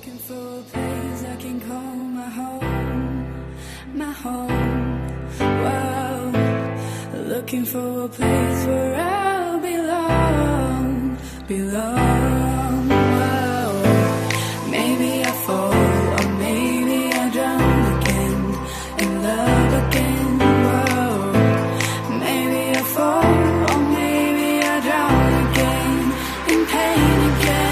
looking for a place I can call my home, my home. Whoa, looking for a place where I'll belong, belong. Whoa, maybe I fall or maybe I drown again in love again. Whoa, maybe I fall or maybe I drown again in pain again.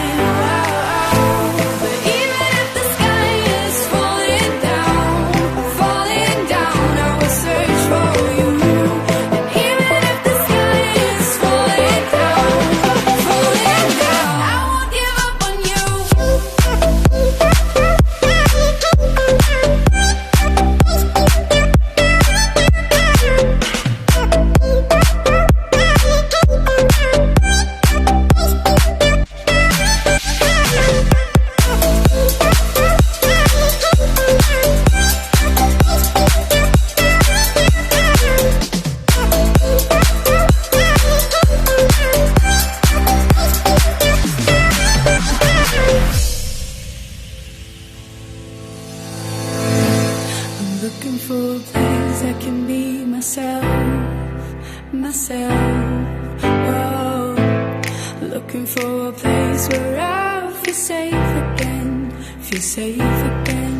Looking for a place I can be myself, myself. Whoa, looking for a place where I feel safe again, feel safe again.